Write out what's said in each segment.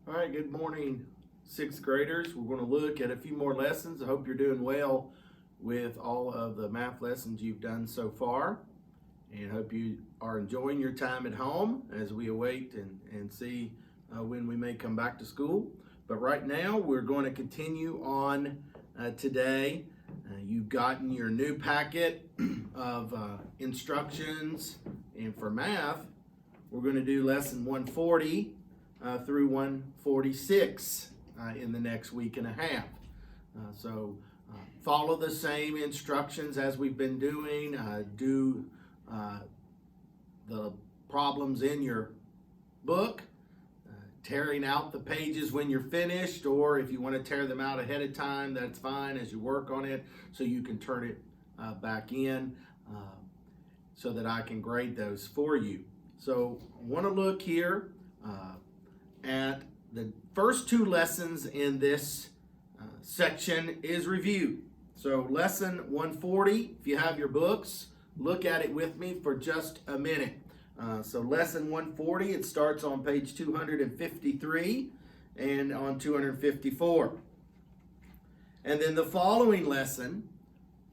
All right, good morning, sixth graders. We're going to look at a few more lessons. I hope you're doing well with all of the math lessons you've done so far, and hope you are enjoying your time at home as we await and see when we may come back to school. But right now, we're going to continue on today. You've gotten your new packet of instructions, and for math, we're going to do lesson 140 through 146 in the next week and a half. So follow the same instructions as we've been doing. Do the problems in your book, tearing out the pages when you're finished, or if you want to tear them out ahead of time, that's fine as you work on it, so you can turn it back in so that I can grade those for you. So I want to look here at the first two lessons in this section is review. So lesson 140, if you have your books, look at it with me for just a minute. So lesson 140, it starts on page 253 and on 254. And then the following lesson,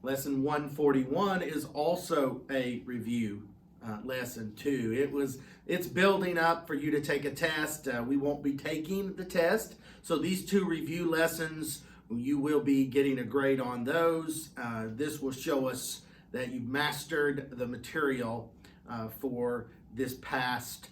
lesson 141, is also a review lesson too. It's building up for you to take a test. We won't be taking the test. So these two review lessons, you will be getting a grade on those. This will show us that you've mastered the material for this past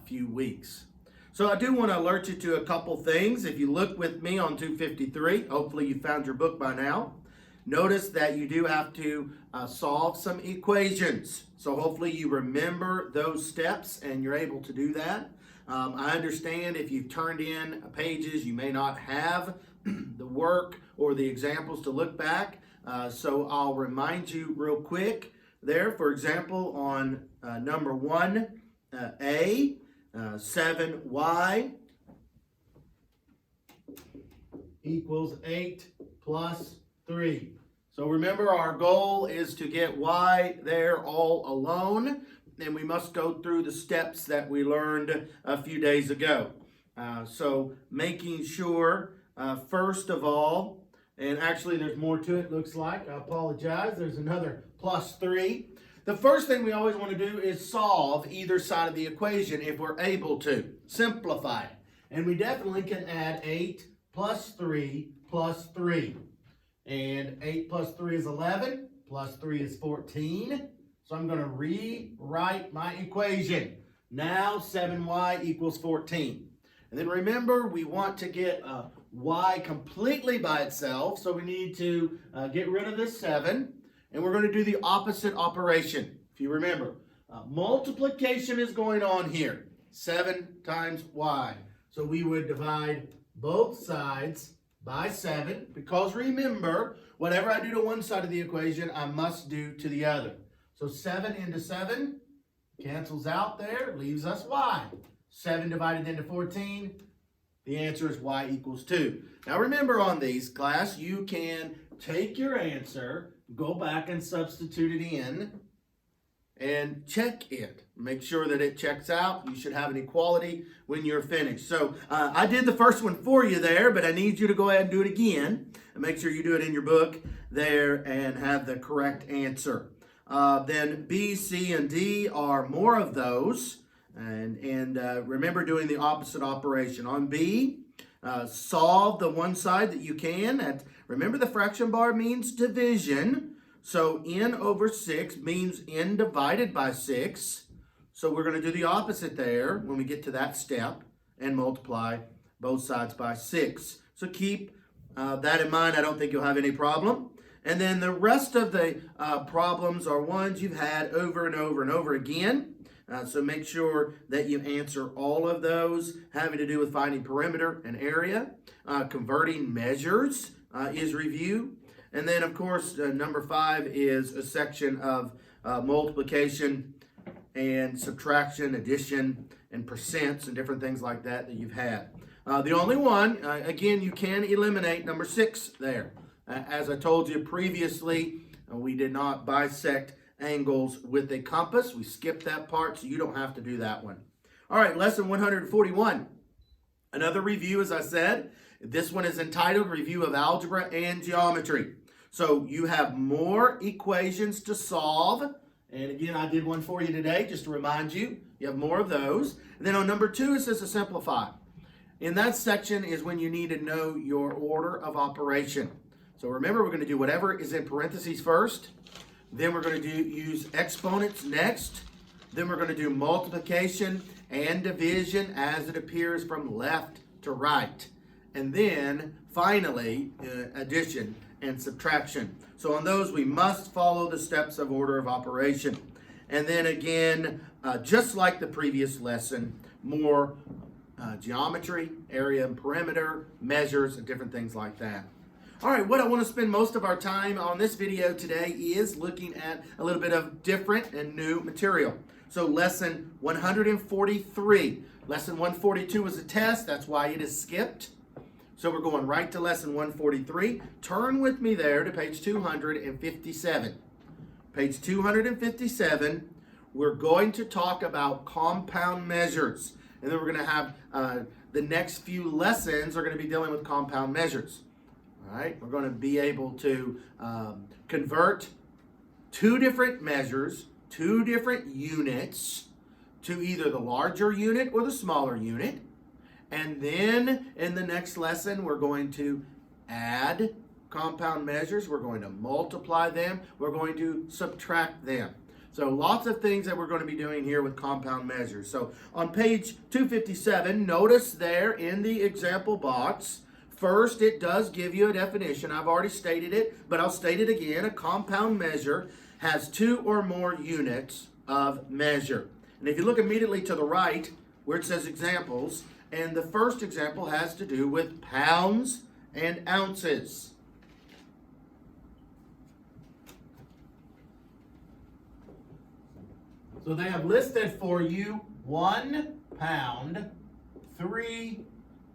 few weeks. So I do want to alert you to a couple things. If you look with me on 253, hopefully you found your book by now. Notice that you do have to solve some equations. So hopefully you remember those steps and you're able to do that. I understand if you've turned in pages, you may not have the work or the examples to look back. So I'll remind you real quick there. For example, on number 1A, 7y equals 8 plus 3. So remember, our goal is to get y there all alone, and we must go through the steps that we learned a few days ago. So making sure, first of all, and actually there's more to it, looks like. I apologize. There's another plus 3. The first thing we always want to do is solve either side of the equation if we're able to. Simplify it. And we definitely can add 8 plus 3 plus 3. And 8 plus 3 is 11, plus 3 is 14. So I'm going to rewrite my equation. Now 7y equals 14. And then remember, we want to get y completely by itself. So we need to get rid of this 7. And we're going to do the opposite operation. If you remember, multiplication is going on here. 7 times y. So we would divide both sides by 7, because remember, whatever I do to one side of the equation, I must do to the other. So 7 into 7 cancels out there, leaves us y. 7 divided into 14, the answer is y equals 2. Now remember, on these, class, you can take your answer, go back and substitute it in, and check it. Make sure that it checks out. You should have an equality when you're finished. So I did the first one for you there, but I need you to go ahead and do it again. And make sure you do it in your book there and have the correct answer. Then B, C, and D are more of those. And remember doing the opposite operation. On B, solve the one side that you can. Remember, the fraction bar means division. So n over 6 means n divided by 6. So we're going to do the opposite there when we get to that step and multiply both sides by 6. So keep that in mind. I don't think you'll have any problem. And then the rest of the problems are ones you've had over and over and over again. So make sure that you answer all of those having to do with finding perimeter and area. Converting measures is review. And then, of course, number 5 is a section of multiplication and subtraction, addition, and percents, and different things like that you've had. The only one, again, you can eliminate number 6 there. As I told you previously, we did not bisect angles with a compass. We skipped that part, so you don't have to do that one. All right, lesson 141. Another review, as I said, this one is entitled Review of Algebra and Geometry. So you have more equations to solve. And again, I did one for you today just to remind you. You have more of those. And then on number 2, it says to simplify. In that section is when you need to know your order of operation. So remember, we're going to do whatever is in parentheses first. Then we're going to use exponents next. Then we're going to do multiplication and division as it appears from left to right. And then finally, addition and subtraction. So on those, we must follow the steps of order of operation. And then again, just like the previous lesson, more geometry, area and perimeter, measures, and different things like that. All right, what I want to spend most of our time on this video today is looking at a little bit of different and new material. So lesson 143. Lesson 142 was a test. That's why it is skipped. So we're going right to lesson 143. Turn with me there to page 257. Page 257, we're going to talk about compound measures. And then we're going to have the next few lessons are going to be dealing with compound measures. All right, we're going to be able to convert two different measures, two different units, to either the larger unit or the smaller unit. And then in the next lesson, we're going to add compound measures. We're going to multiply them. We're going to subtract them. So lots of things that we're going to be doing here with compound measures. So on page 257, notice there in the example box, first it does give you a definition. I've already stated it, but I'll state it again. A compound measure has 2 or more units of measure. And if you look immediately to the right where it says examples, and the first example has to do with pounds and ounces. So they have listed for you 1 pound, 3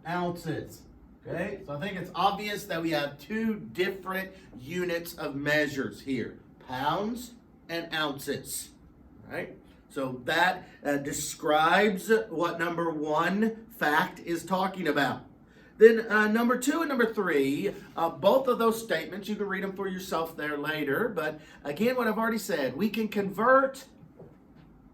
ounces. Okay, so I think it's obvious that we have 2 different units of measures here, pounds and ounces. All right, so that describes what number 1 fact is talking about. Then number 2 and number 3, both of those statements, you can read them for yourself there later. But again, what I've already said, we can convert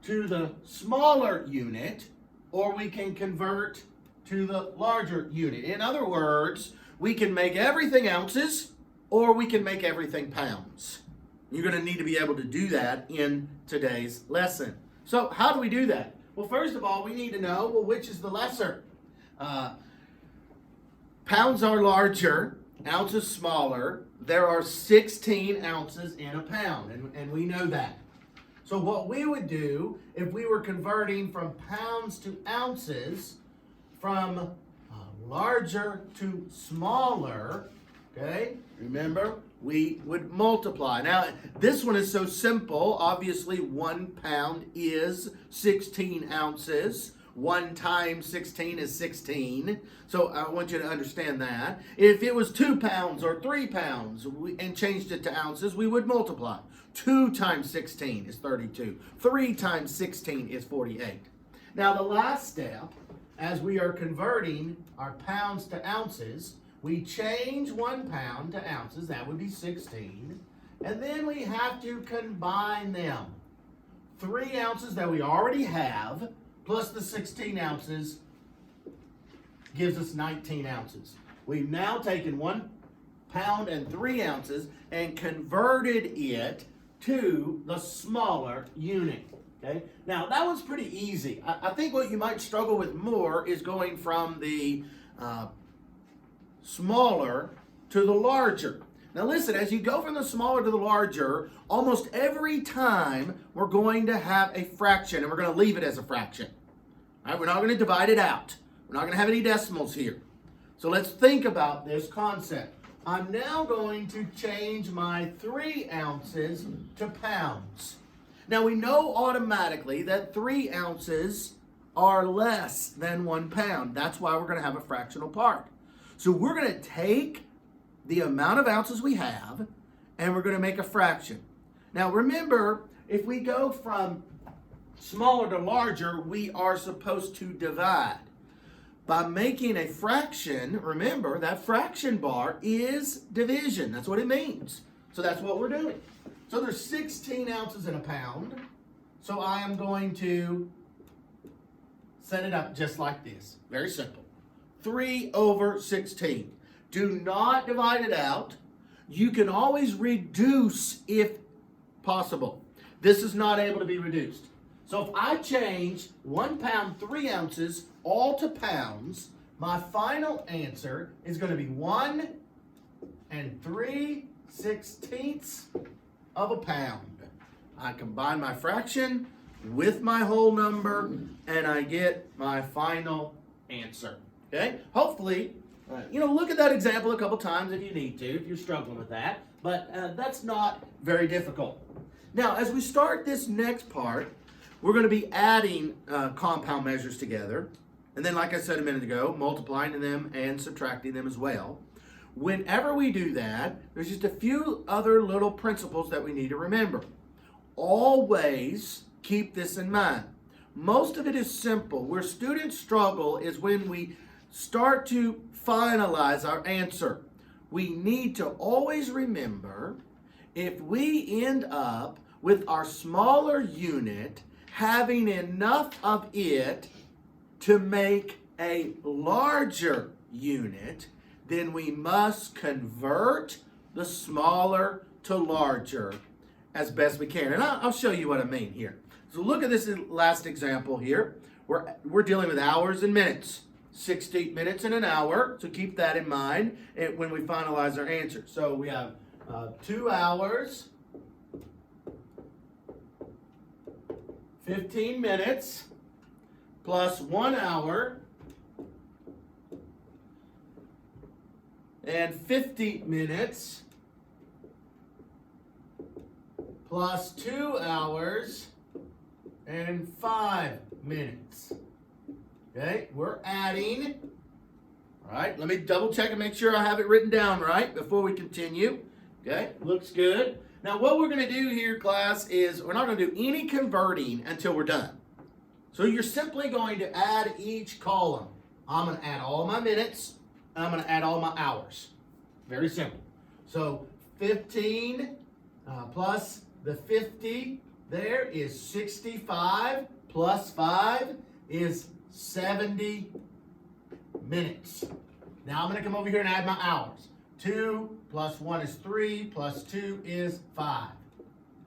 to the smaller unit, or we can convert to the larger unit. In other words, we can make everything ounces, or we can make everything pounds. You're going to need to be able to do that in today's lesson. So how do we do that? Well, first of all, we need to know, well, which is the lesser? Pounds are larger, ounces smaller. There are 16 ounces in a pound, and we know that. So what we would do if we were converting from pounds to ounces, from larger to smaller, okay, remember, we would multiply. Now, this one is so simple. Obviously, 1 pound is 16 ounces. 1 times 16 is 16. So I want you to understand that. If it was 2 pounds or 3 pounds and changed it to ounces, we would multiply. 2 times 16 is 32. 3 times 16 is 48. Now the last step, as we are converting our pounds to ounces, we change 1 pound to ounces. That would be 16. And then we have to combine them. 3 ounces that we already have plus the 16 ounces gives us 19 ounces. We've now taken 1 pound and 3 ounces and converted it to the smaller unit. Okay? Now, that one's pretty easy. I think what you might struggle with more is going from the smaller to the larger. Now listen, as you go from the smaller to the larger, almost every time we're going to have a fraction, and we're going to leave it as a fraction. All right? We're not going to divide it out. We're not going to have any decimals here. So let's think about this concept. I'm now going to change my 3 ounces to pounds. Now we know automatically that 3 ounces are less than 1 pound. That's why we're going to have a fractional part. So we're going to take the amount of ounces we have, and we're going to make a fraction. Now remember, if we go from smaller to larger, we are supposed to divide. by making a fraction, remember that fraction bar is division. That's what it means. So that's what we're doing. So there's 16 ounces in a pound. So I am going to set it up just like this. Very simple. 3/16. Do not divide it out. You can always reduce if possible. This is not able to be reduced. So if I change 1 pound 3 ounces all to pounds, my final answer is going to be 1 3/16 of a pound. I combine my fraction with my whole number, and I get my final answer. Okay? Hopefully, look at that example a couple times if you need to, if you're struggling with that. But that's not very difficult. Now, as we start this next part, we're going to be adding compound measures together. And then, like I said a minute ago, multiplying them and subtracting them as well. Whenever we do that, there's just a few other little principles that we need to remember. Always keep this in mind. Most of it is simple. Where students struggle is when we start to finalize our answer. We need to always remember, if we end up with our smaller unit having enough of it to make a larger unit, then we must convert the smaller to larger as best we can. And I'll show you what I mean here. So look at this last example here. We're dealing with hours and minutes. 60 minutes in an hour, so keep that in mind when we finalize our answer. So we have 2 hours, 15 minutes, plus 1 hour, and 50 minutes, plus 2 hours, and 5 minutes. Okay, we're adding. All right, let me double check and make sure I have it written down right before we continue. Okay, looks good. Now what we're going to do here, class, is we're not going to do any converting until we're done. So you're simply going to add each column. I'm going to add all my minutes, and I'm going to add all my hours. Very simple. So 15 plus the 50 there is 65, plus 5 is 70 minutes. Now I'm going to come over here and add my hours. 2 plus 1 is 3, plus 2 is 5.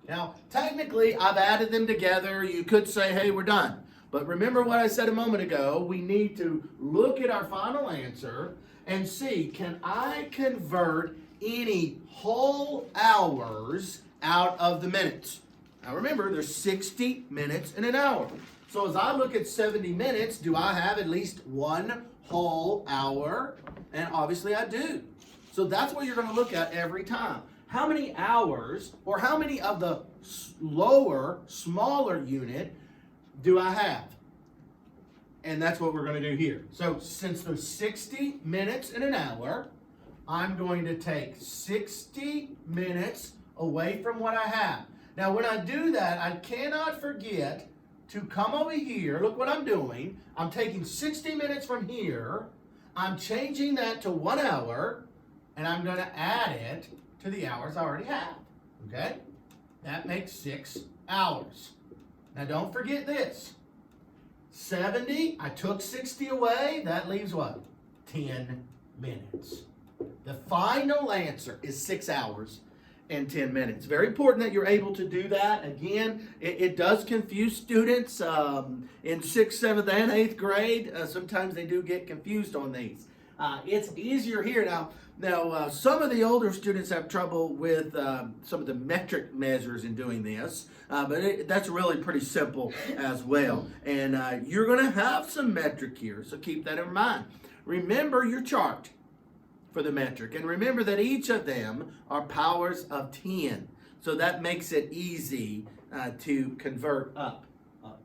Now, technically, I've added them together. You could say, hey, we're done. But remember what I said a moment ago. We need to look at our final answer and see, can I convert any whole hours out of the minutes? Now, remember, there's 60 minutes in an hour. So as I look at 70 minutes, do I have at least 1 whole hour? And obviously I do. So that's what you're going to look at every time. How many hours, or how many of the smaller unit do I have? And that's what we're going to do here. So since there's 60 minutes in an hour, I'm going to take 60 minutes away from what I have. Now when I do that, I cannot forget to come over here. Look what I'm doing. I'm taking 60 minutes from here. I'm changing that to 1 hour, and I'm going to add it to the hours I already have. Okay? That makes 6 hours. Now don't forget this. 70, I took 60 away. That leaves what? 10 minutes. The final answer is 6 hours and 10 minutes. Very important that you're able to do that. Again, it does confuse students in 6th, 7th, and 8th grade. Sometimes they do get confused on these. It's easier here. Now, some of the older students have trouble with some of the metric measures in doing this, but that's really pretty simple as well. And you're going to have some metric here, so keep that in mind. Remember your chart for the metric, and remember that each of them are powers of 10. So that makes it easy to convert up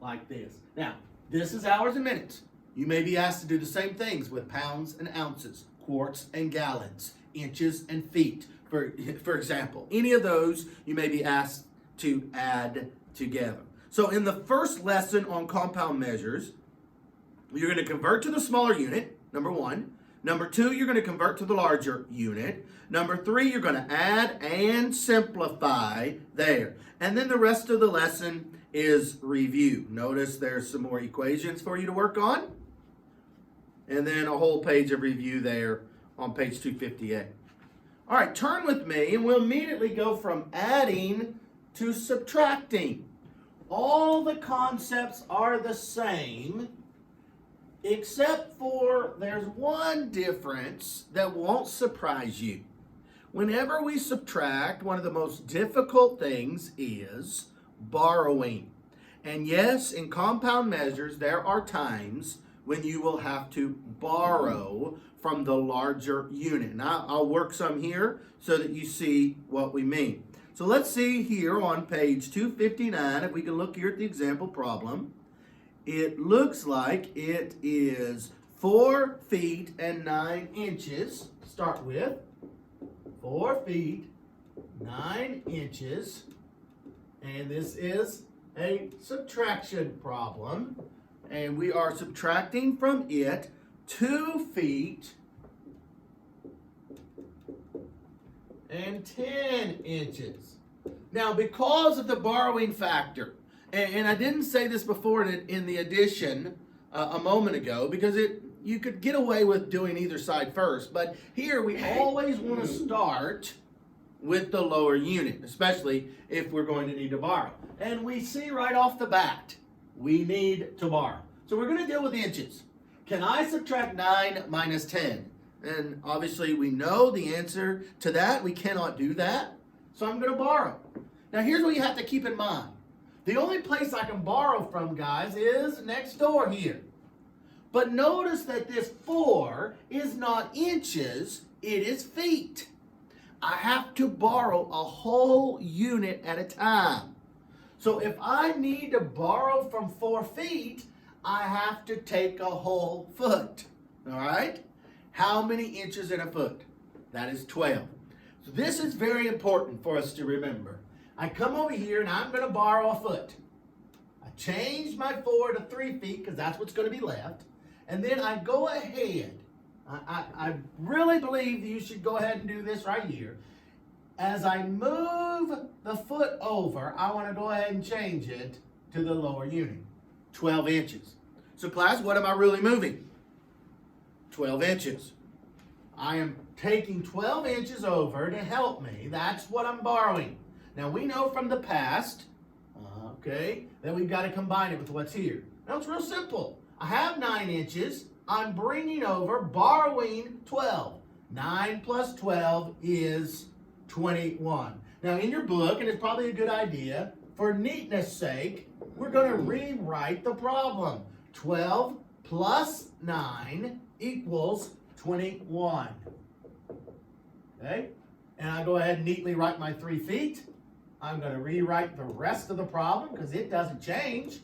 like this. Now, this is hours and minutes. You may be asked to do the same things with pounds and ounces, quarts and gallons, inches and feet, for example. Any of those you may be asked to add together. So in the first lesson on compound measures, You're going to convert to the smaller unit, number 1. Number 2, you're going to convert to the larger unit. Number 3, you're going to add and simplify there. And then the rest of the lesson is review. Notice there's some more equations for you to work on. And then a whole page of review there on page 258. All right, turn with me and we'll immediately go from adding to subtracting. All the concepts are the same, except for there's one difference that won't surprise you. Whenever we subtract, one of the most difficult things is borrowing. And yes, in compound measures, there are times when you will have to borrow from the larger unit. Now, I'll work some here so that you see what we mean. So let's see here on page 259, if we can look here at the example problem. It looks like it is 4 feet and 9 inches. Start with 4 feet, 9 inches. And this is a subtraction problem. And we are subtracting from it 2 feet and 10 inches. Now, because of the borrowing factor, and I didn't say this before in the addition a moment ago, because you could get away with doing either side first, but here we always want to start with the lower unit, especially if we're going to need to borrow. And we see right off the bat, we need to borrow. So we're going to deal with inches. Can I subtract 9 minus 10? And obviously we know the answer to that. We cannot do that. So I'm going to borrow. Now here's what you have to keep in mind. The only place I can borrow from, guys, is next door here. But notice that this 4 is not inches, it is feet. I have to borrow a whole unit at a time. So if I need to borrow from 4 feet, I have to take a whole foot. All right? How many inches in a foot? That is 12. So this is very important for us to remember. I come over here and I'm going to borrow a foot. I change my 4 to 3 feet because that's what's going to be left. And then I go ahead. I really believe you should go ahead and do this right here. As I move the foot over, I want to go ahead and change it to the lower unit. 12 inches. So class, what am I really moving? 12 inches. I am taking 12 inches over to help me. That's what I'm borrowing. Now we know from the past, that we've got to combine it with what's here. Now it's real simple. I have 9 inches. I'm bringing over, borrowing 12. 9 plus 12 is 21. Now in your book, and it's probably a good idea, for neatness sake, we're going to rewrite the problem. 12 plus 9 equals 21. Okay? And I go ahead and neatly write my 3 feet. I'm going to rewrite the rest of the problem because it doesn't change.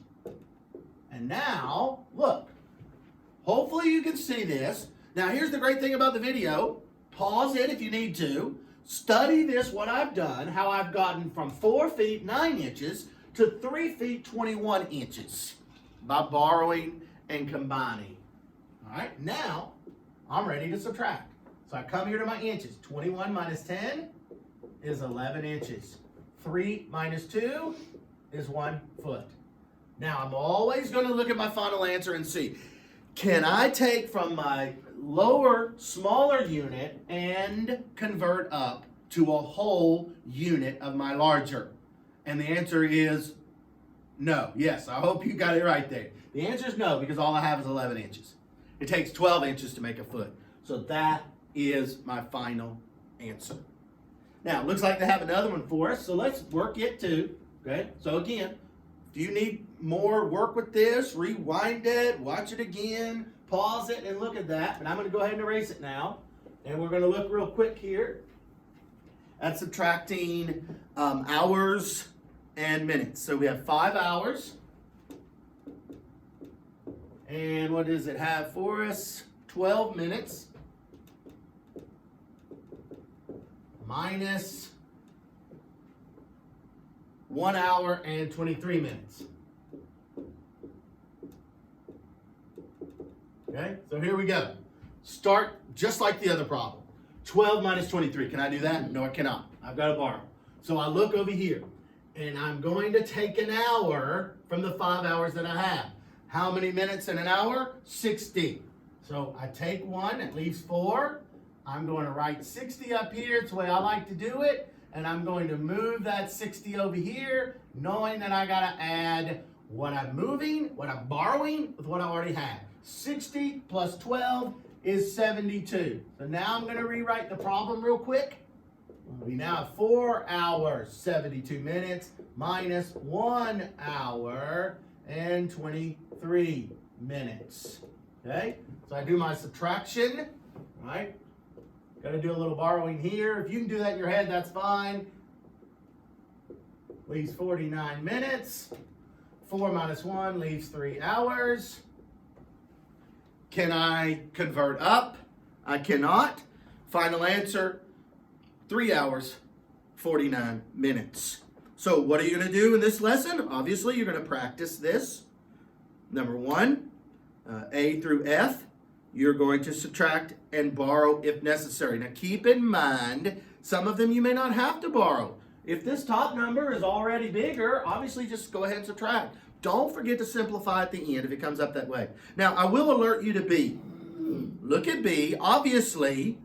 And now, look. Hopefully you can see this. Now here's the great thing about the video. Pause it if you need to. Study this, what I've done, how I've gotten from 4 feet 9 inches to 3 feet 21 inches by borrowing and combining. All right, now I'm ready to subtract. So I come here to my inches. 21 minus 10 is 11 inches. 3 minus 2 is 1 foot. Now I'm always going to look at my final answer and see, can I take from my lower, smaller unit and convert up to a whole unit of my larger? And the answer is no. Yes, I hope you got it right there. The answer is no, because all I have is 11 inches. It takes 12 inches to make a foot. So that is my final answer. Now, it looks like they have another one for us, so let's work it too. Okay, so again, if you need more work with this, rewind it, watch it again, pause it, and look at that. But I'm going to go ahead and erase it now. And we're going to look real quick here at subtracting hours and minutes. So we have 5 hours. And what does it have for us? 12 minutes. Minus 1 hour and 23 minutes. Okay, so here we go. Start just like the other problem. 12 minus 23. Can I do that? No, I cannot. I've got to borrow. So I look over here, and I'm going to take an hour from the 5 hours that I have. How many minutes in an hour? 60. So I take 1, it leaves 4. I'm going to write 60 up here. It's the way I like to do it. And I'm going to move that 60 over here, knowing that I got to add what I'm moving, what I'm borrowing, with what I already have. 60 plus 12 is 72. So now I'm going to rewrite the problem real quick. We now have 4 hours, 72 minutes, minus 1 hour and 23 minutes. Okay? So I do my subtraction, right? Got to do a little borrowing here. If you can do that in your head, that's fine. Leaves 49 minutes. 4 minus 1 leaves 3 hours. Can I convert up? I cannot. Final answer, 3 hours, 49 minutes. So what are you going to do in this lesson? Obviously, you're going to practice this. Number 1, A through F. You're going to subtract and borrow if necessary. Now keep in mind, some of them you may not have to borrow. If this top number is already bigger, obviously just go ahead and subtract. Don't forget to simplify at the end if it comes up that way. Now I will alert you to B. Look at B. Obviously,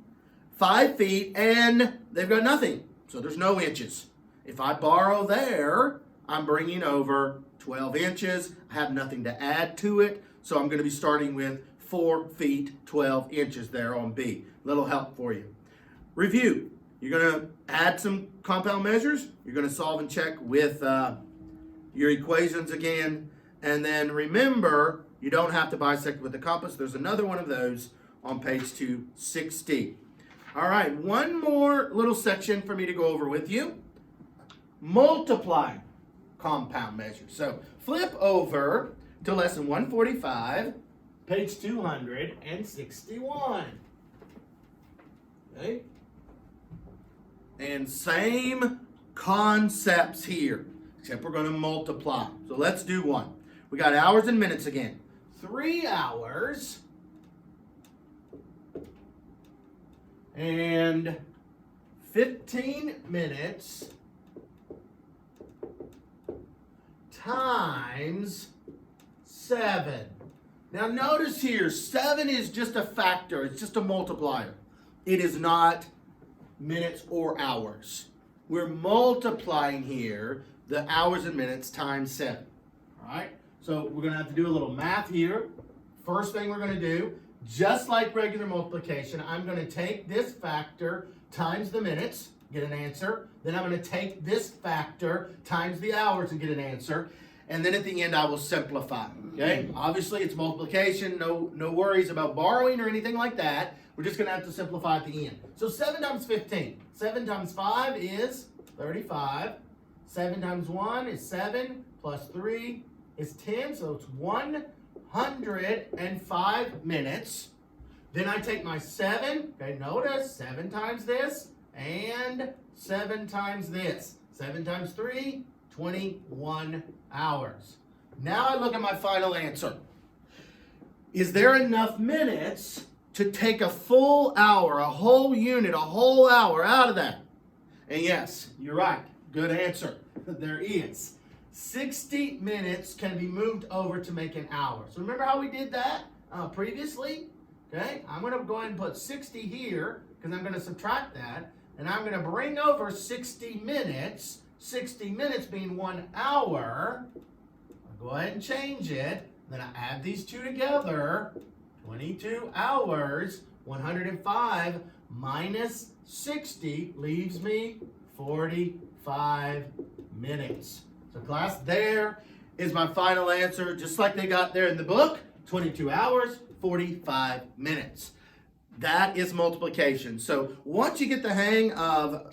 5 feet and they've got nothing. So there's no inches. If I borrow there, I'm bringing over 12 inches. I have nothing to add to it. So I'm going to be starting with 4 feet, 12 inches there on B. Little help for you. Review. You're going to add some compound measures. You're going to solve and check with your equations again. And then remember, you don't have to bisect with the compass. There's another one of those on page 260. All right, one more little section for me to go over with you. Multiplying compound measures. So flip over to lesson 145. Page 261. Okay? And same concepts here, except we're going to multiply. So let's do one. We got hours and minutes again. 3 hours and 15 minutes times 7. Now notice here, 7 is just a factor. It's just a multiplier. It is not minutes or hours. We're multiplying here the hours and minutes times 7. All right? So we're going to have to do a little math here. First thing we're going to do, just like regular multiplication, I'm going to take this factor times the minutes, get an answer. Then I'm going to take this factor times the hours and get an answer. And then at the end, I will simplify. Okay? Obviously, it's multiplication. No worries about borrowing or anything like that. We're just going to have to simplify at the end. So 7 times 15. 7 times 5 is 35. 7 times 1 is 7. Plus 3 is 10. So it's 105 minutes. Then I take my 7. Okay, notice 7 times this and 7 times this. 7 times 3, 21 hours. Now I look at my final answer. Is there enough minutes to take a full hour, a whole unit, a whole hour out of that? And yes, you're right. Good answer. There is. 60 minutes can be moved over to make an hour. So remember how we did that previously? Okay, I'm going to go ahead and put 60 here because I'm going to subtract that. And I'm going to bring over 60 minutes. 60 minutes being 1 hour. I'll go ahead and change it. Then I add these two together. 22 hours, 105 minus 60 leaves me 45 minutes. So class, there is my final answer, just like they got there in the book, 22 hours, 45 minutes. That is multiplication. So once you get the hang of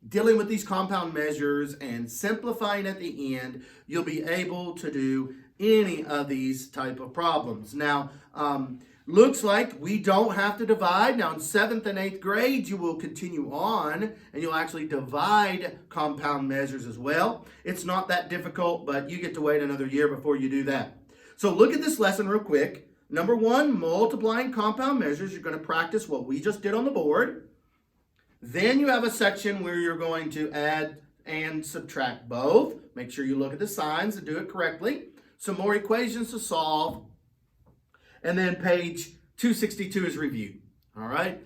dealing with these compound measures and simplifying at the end, you'll be able to do any of these type of problems. Now, looks like we don't have to divide. Now in 7th and 8th grades, you will continue on and you'll actually divide compound measures as well. It's not that difficult, but you get to wait another year before you do that. So look at this lesson real quick. Number one, multiplying compound measures. You're going to practice what we just did on the board. Then you have a section where you're going to add and subtract both. Make sure you look at the signs and do it correctly. Some more equations to solve. And then page 262 is review. All right.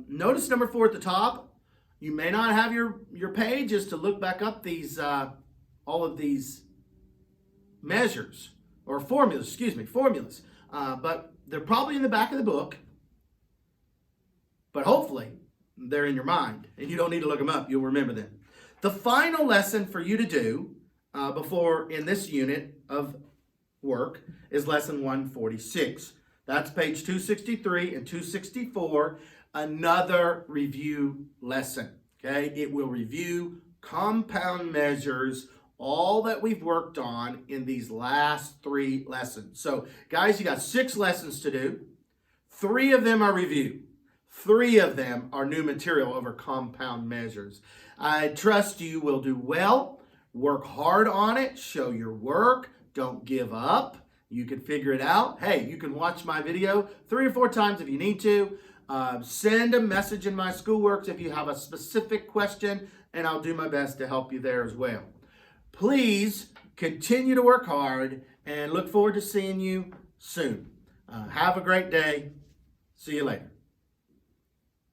Notice number 4 at the top. You may not have your pages to look back up these all of these measures or formulas. Formulas. But they're probably in the back of the book. But hopefully they're in your mind, and you don't need to look them up. You'll remember them. The final lesson for you to do before in this unit of work is lesson 146. That's page 263 and 264, another review lesson. Okay, it will review compound measures, all that we've worked on in these last 3 lessons. So, guys, you got 6 lessons to do. 3 of them are review. 3 of them are new material over compound measures. I trust you will do well. Work hard on it. Show your work. Don't give up. You can figure it out. Hey, you can watch my video 3 or 4 times if you need to. Send a message in my schoolworks if you have a specific question, and I'll do my best to help you there as well. Please continue to work hard and look forward to seeing you soon. Have a great day. See you later.